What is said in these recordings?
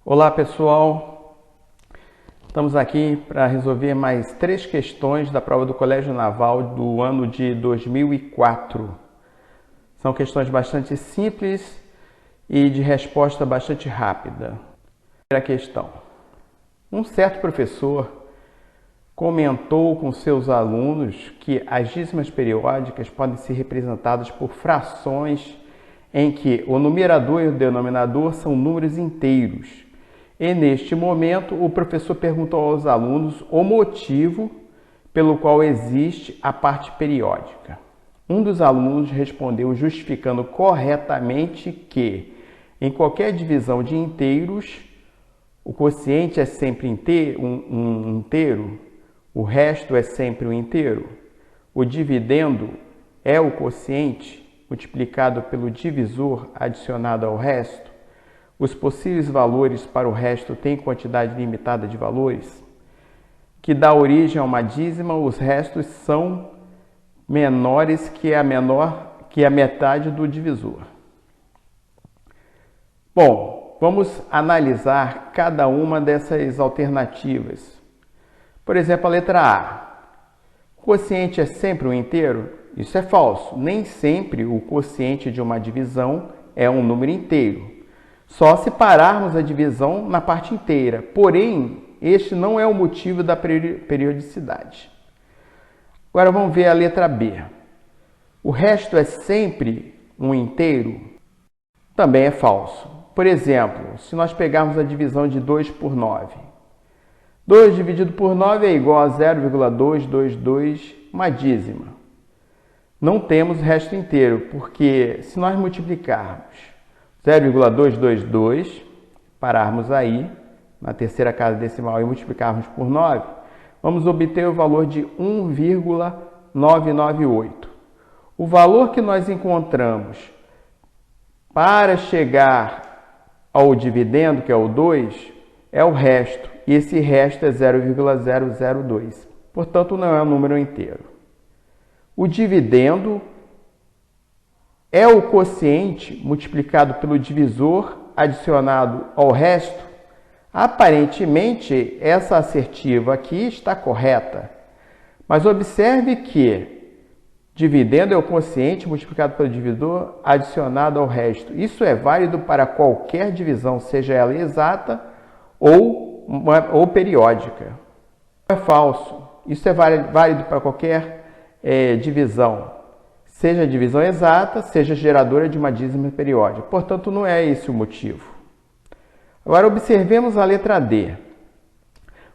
Olá pessoal, estamos aqui para resolver mais 3 questões da prova do Colégio Naval do ano de 2004. São questões bastante simples e de resposta bastante rápida. Primeira questão. Um certo professor comentou com seus alunos que as dízimas periódicas podem ser representadas por frações em que o numerador e o denominador são números inteiros. E neste momento, o professor perguntou aos alunos o motivo pelo qual existe a parte periódica. Um dos alunos respondeu justificando corretamente que, em qualquer divisão de inteiros, o quociente é sempre um inteiro, o resto é sempre um inteiro. O dividendo é o quociente multiplicado pelo divisor adicionado ao resto. Os possíveis valores para o resto têm quantidade limitada de valores, que dá origem a uma dízima, os restos são menores que a metade do divisor. Bom, vamos analisar cada uma dessas alternativas. Por exemplo, a letra A. O quociente é sempre um inteiro? Isso é falso. Nem sempre o quociente de uma divisão é um número inteiro. Só se pararmos a divisão na parte inteira. Porém, este não é o motivo da periodicidade. Agora vamos ver a letra B. O resto é sempre um inteiro? Também é falso. Por exemplo, se nós pegarmos a divisão de 2 por 9. 2 dividido por 9 é igual a 0,222, uma dízima. Não temos resto inteiro, porque se nós multiplicarmos 0,222, pararmos aí, na terceira casa decimal e multiplicarmos por 9, vamos obter o valor de 1,998. O valor que nós encontramos para chegar ao dividendo, que é o 2, é o resto, e esse resto é 0,002. Portanto, não é um número inteiro. O dividendo é o quociente multiplicado pelo divisor adicionado ao resto? Aparentemente, essa assertiva aqui está correta. Mas observe que dividendo é o quociente multiplicado pelo divisor adicionado ao resto. Isso é válido para qualquer divisão, seja ela exata ou periódica. É falso. Isso é válido para qualquer divisão. Seja divisão exata, seja geradora de uma dízima periódica. Portanto, não é esse o motivo. Agora, observemos a letra D.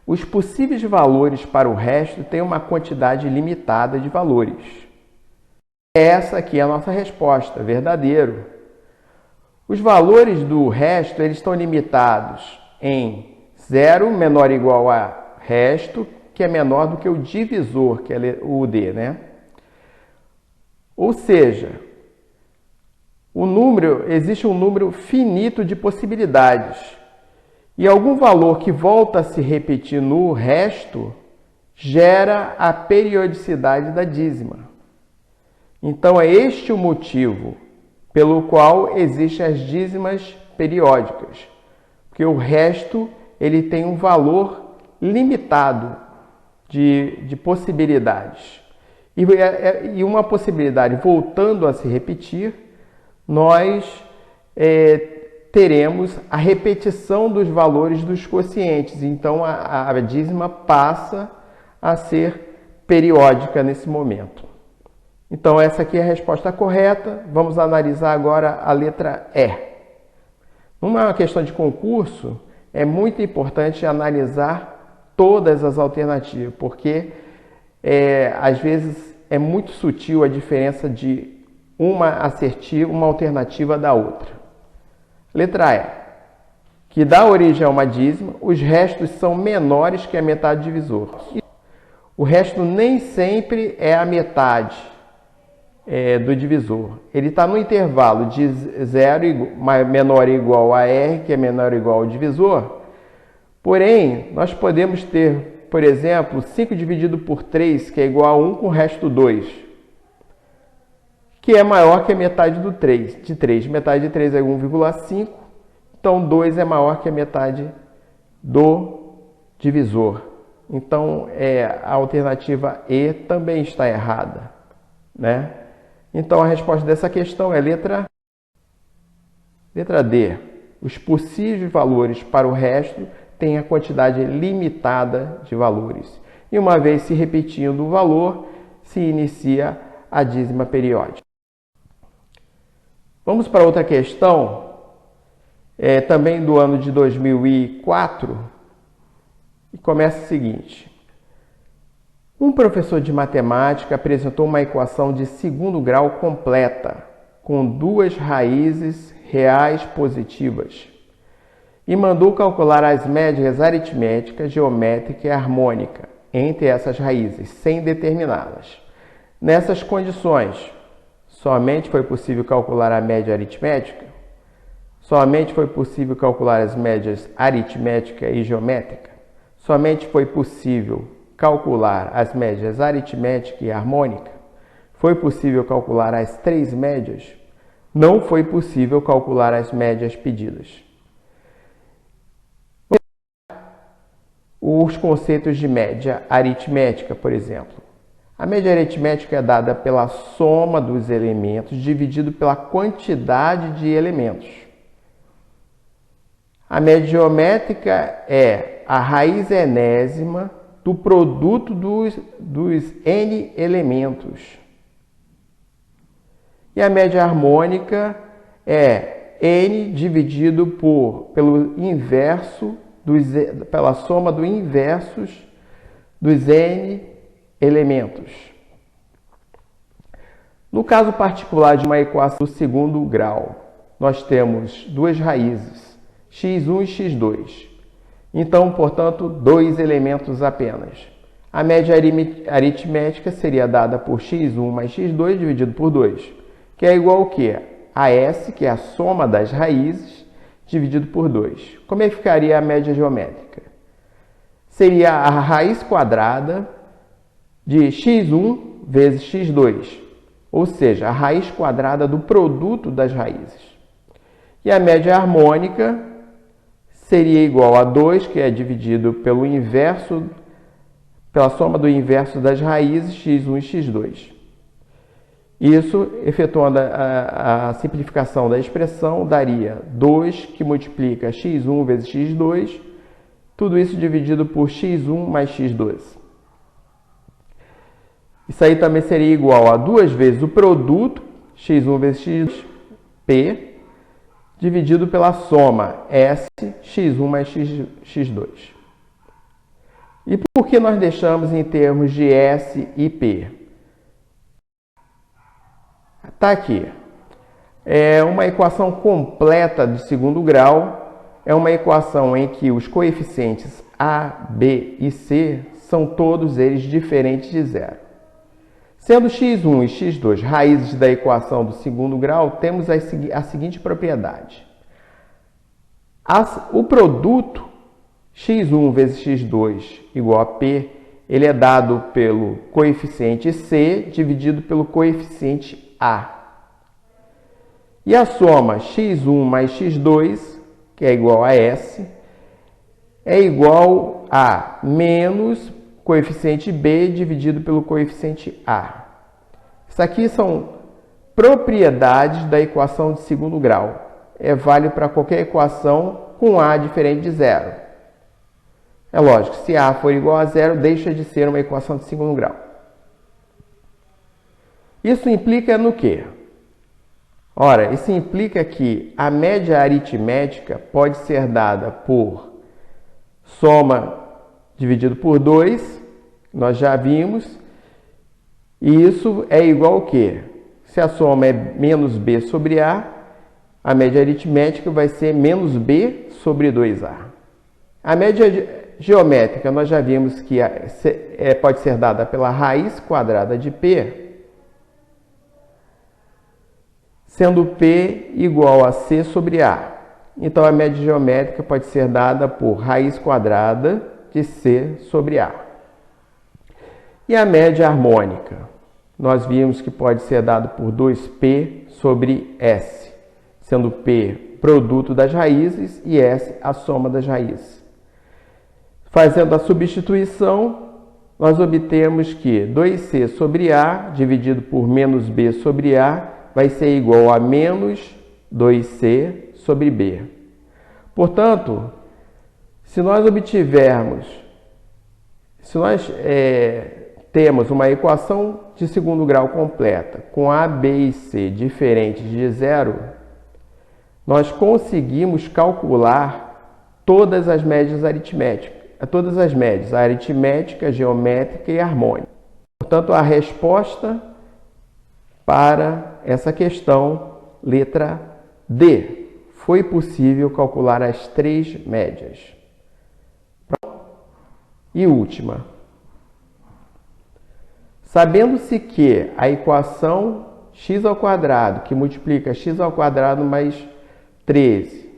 Os possíveis valores para o resto têm uma quantidade limitada de valores. Essa aqui é a nossa resposta, verdadeiro. Os valores do resto eles estão limitados em 0 menor ou igual a resto, que é menor do que o divisor, que é o D, né? Ou seja, existe um número finito de possibilidades. E algum valor que volta a se repetir no resto gera a periodicidade da dízima. Então, é este o motivo pelo qual existem as dízimas periódicas. Porque o resto ele tem um valor limitado de possibilidades. E uma possibilidade voltando a se repetir, nós teremos a repetição dos valores dos quocientes. Então, a dízima passa a ser periódica nesse momento. Então, essa aqui é a resposta correta. Vamos analisar agora a letra E. Numa questão de concurso, é muito importante analisar todas as alternativas, porque às vezes é muito sutil a diferença de uma alternativa da outra. Letra E. Que dá origem a uma dízima, os restos são menores que a metade do divisor. O resto nem sempre é a metade do divisor. Ele está no intervalo de 0 menor ou igual a R, que é menor ou igual ao divisor. Porém, nós podemos ter, por exemplo, 5 dividido por 3, que é igual a 1 com o resto 2, que é maior que a metade de 3. Metade de 3 é 1,5, Então, 2 é maior que a metade do divisor. Então, a alternativa E também está errada, né? Então, a resposta dessa questão é letra D. Os possíveis valores para o resto têm a quantidade limitada de valores. E uma vez se repetindo o valor, se inicia a dízima periódica. Vamos para outra questão, também do ano de 2004, e começa o seguinte. Um professor de matemática apresentou uma equação de segundo grau completa, com 2 raízes reais positivas, e mandou calcular as médias aritmética, geométrica e harmônica entre essas raízes, sem determiná-las. Nessas condições, somente foi possível calcular a média aritmética? Somente foi possível calcular as médias aritmética e geométrica? Somente foi possível calcular as médias aritmética e harmônica? Foi possível calcular as 3 médias? Não foi possível calcular as médias pedidas. Os conceitos de média aritmética, por exemplo. A média aritmética é dada pela soma dos elementos dividido pela quantidade de elementos. A média geométrica é a raiz enésima do produto dos n elementos. E a média harmônica é n dividido pela soma dos inversos dos n elementos. No caso particular de uma equação do segundo grau, nós temos 2 raízes, x1 e x2. Então, portanto, 2 elementos apenas. A média aritmética seria dada por x1 mais x2 dividido por 2, que é igual ao quê? A S, que é a soma das raízes, dividido por 2. Como é que ficaria a média geométrica? Seria a raiz quadrada de x1 vezes x2, ou seja, a raiz quadrada do produto das raízes. E a média harmônica seria igual a 2, que é dividido pela soma do inverso das raízes, x1 e x2. Isso, efetuando a simplificação da expressão, daria 2, que multiplica x1 vezes x2, tudo isso dividido por x1 mais x2. Isso aí também seria igual a 2 vezes o produto, x1 vezes x2, P, dividido pela soma S, x1 mais x2. E por que nós deixamos em termos de S e P? Está aqui. É uma equação completa de segundo grau. É uma equação em que os coeficientes A, B e C são todos eles diferentes de zero. Sendo x1 e x2 raízes da equação do segundo grau, temos a seguinte propriedade. O produto x1 vezes x2 igual a P, ele é dado pelo coeficiente C dividido pelo coeficiente A. E a soma x1 mais x2, que é igual a S, é igual a menos coeficiente B dividido pelo coeficiente A. Isso aqui são propriedades da equação de segundo grau. É válido para qualquer equação com A diferente de zero. É lógico, se A for igual a zero, deixa de ser uma equação de segundo grau. Isso implica no quê? Ora, isso implica que a média aritmética pode ser dada por soma dividido por 2, nós já vimos, e isso é igual ao quê? Se a soma é menos B sobre A média aritmética vai ser menos B sobre 2A. A média geométrica, nós já vimos que pode ser dada pela raiz quadrada de P, sendo P igual a C sobre A. Então, a média geométrica pode ser dada por raiz quadrada de C sobre A. E a média harmônica? Nós vimos que pode ser dado por 2P sobre S, sendo P produto das raízes, e S, a soma das raízes. Fazendo a substituição, nós obtemos que 2C sobre A dividido por menos B sobre A vai ser igual a menos 2C sobre B. Portanto, se nós temos uma equação de segundo grau completa com A, B e C diferentes de zero, nós conseguimos calcular todas as médias aritméticas, a aritmética, geométrica e harmônica. Portanto, a resposta para essa questão, letra D. Foi possível calcular as 3 médias. E última. Sabendo-se que a equação x² que multiplica x² mais 13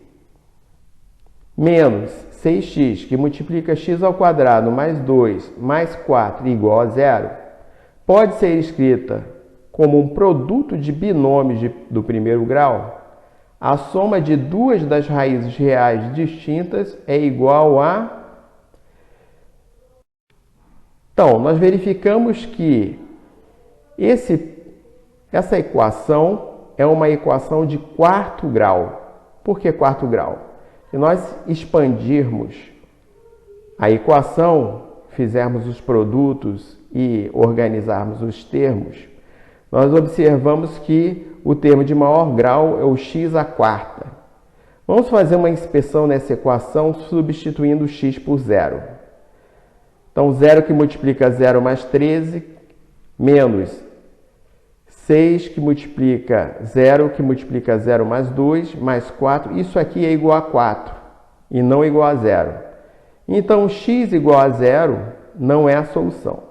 menos 6x que multiplica x² mais 2 mais 4 igual a zero pode ser escrita como um produto de binômios do primeiro grau, a soma de duas das raízes reais distintas é igual a... Então, nós verificamos que essa equação é uma equação de quarto grau. Por que quarto grau? Se nós expandirmos a equação, fizermos os produtos e organizarmos os termos, nós observamos que o termo de maior grau é o x². Vamos fazer uma inspeção nessa equação substituindo x por zero. Então, 0 que multiplica 0 mais 13, menos 6 que multiplica 0, que multiplica 0 mais 2, mais 4. Isso aqui é igual a 4 e não igual a 0. Então, x igual a 0 não é a solução.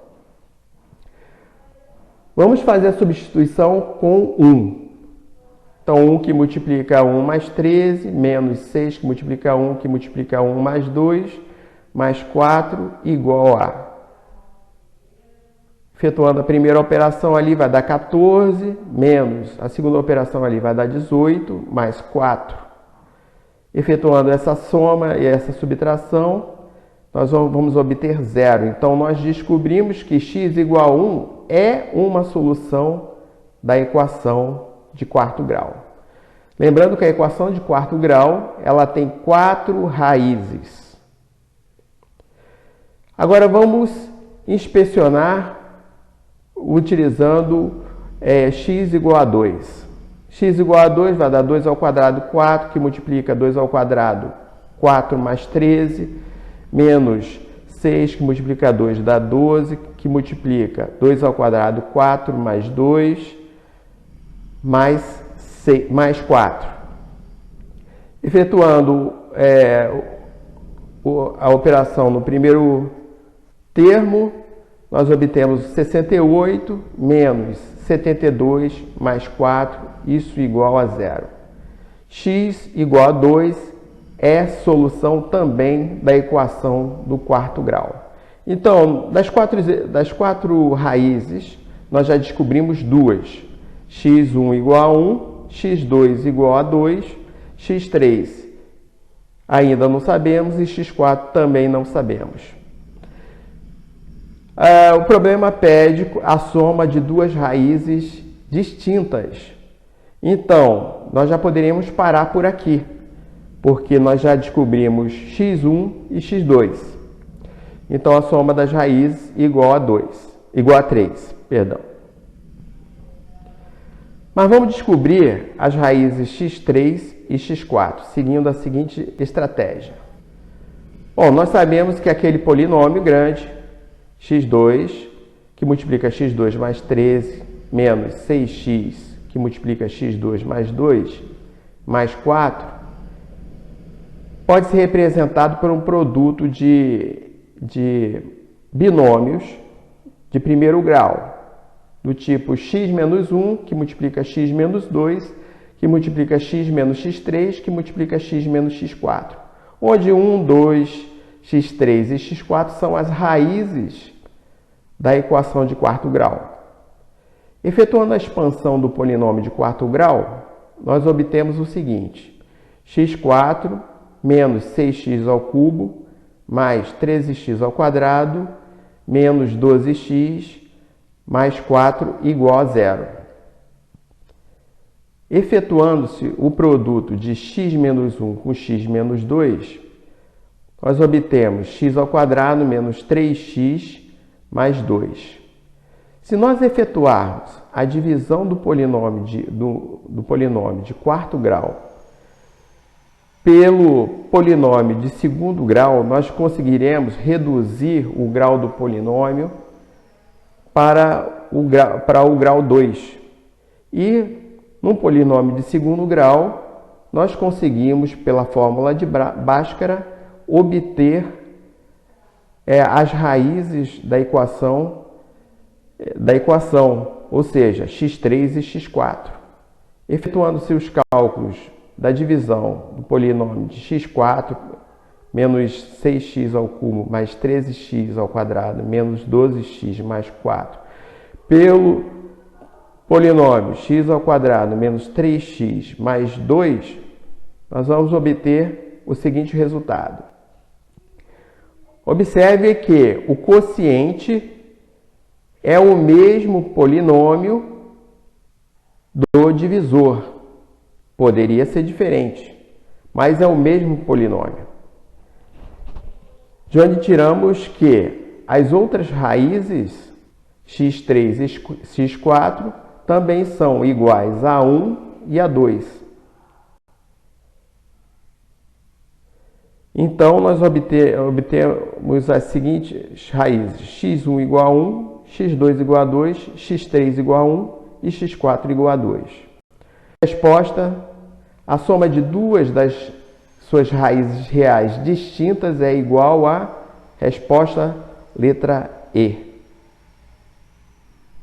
Vamos fazer a substituição com 1. Então, 1 que multiplica 1 mais 13, menos 6 que multiplica 1, que multiplica 1 mais 2, mais 4, igual a... Efetuando a primeira operação ali vai dar 14, menos a segunda operação ali vai dar 18, mais 4. Efetuando essa soma e essa subtração, nós vamos obter zero. Então, nós descobrimos que x igual a 1 é uma solução da equação de quarto grau. Lembrando que a equação de quarto grau ela tem 4 raízes. Agora, vamos inspecionar utilizando x igual a 2. X igual a 2 vai dar 2 ao quadrado 4, que multiplica 2 ao quadrado 4 mais 13, menos 6 que multiplica 2 dá 12, que multiplica 2 ao quadrado 4 mais 2, mais 4. Efetuando a operação no primeiro termo, nós obtemos 68 menos 72 mais 4, isso igual a zero. X igual a 2 é solução também da equação do quarto grau. Então, das quatro raízes, nós já descobrimos duas. x1 igual a 1, x2 igual a 2, x3 ainda não sabemos e x4 também não sabemos. O problema pede a soma de duas raízes distintas. Então, nós já poderíamos parar por aqui, porque nós já descobrimos x1 e x2. Então, a soma das raízes igual a 3, perdão. Mas vamos descobrir as raízes x3 e x4, seguindo a seguinte estratégia. Bom, nós sabemos que aquele polinômio grande, x2, que multiplica x2 mais 13, menos 6x, que multiplica x2 mais 2, mais 4, pode ser representado por um produto de binômios de primeiro grau, do tipo x menos 1, que multiplica x menos 2, que multiplica x menos x3, que multiplica x menos x4, onde 1, 2, x3 e x4 são as raízes da equação de quarto grau. Efetuando a expansão do polinômio de quarto grau, nós obtemos o seguinte: x4 menos 6x ao cubo mais 13x ao quadrado menos 12x mais 4 igual a zero. Efetuando-se o produto de x menos 1 com x menos 2, nós obtemos x ao quadrado menos 3x mais 2. Se nós efetuarmos a divisão do polinômio de quarto grau pelo polinômio de segundo grau, nós conseguiremos reduzir o grau do polinômio para o grau 2. E num polinômio de segundo grau, nós conseguimos, pela fórmula de Bhaskara, obter as raízes da equação, ou seja, x3 e x4. Efetuando-se os cálculos da divisão do polinômio de x4 menos 6x ao cubo mais 13x ao quadrado menos 12x mais 4 pelo polinômio x ao quadrado menos 3x mais 2, nós vamos obter o seguinte resultado. Observe que o quociente é o mesmo polinômio do divisor. Poderia ser diferente, mas é o mesmo polinômio. De onde tiramos que as outras raízes, x3 e x4, também são iguais a 1 e a 2. Então, nós obtemos as seguintes raízes: x1 igual a 1, x2 igual a 2, x3 igual a 1 e x4 igual a 2. Resposta: a soma de duas das suas raízes reais distintas é igual a resposta letra E.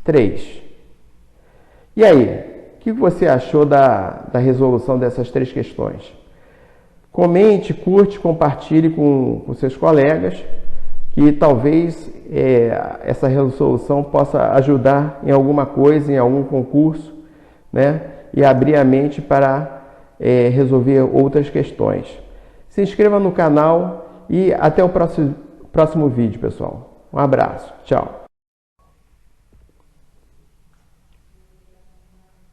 3. E aí, o que você achou da resolução dessas três questões? Comente, curte, compartilhe com seus colegas, que talvez essa resolução possa ajudar em alguma coisa, em algum concurso, né? E abrir a mente para resolver outras questões. Se inscreva no canal e até o próximo vídeo, pessoal. Um abraço. Tchau.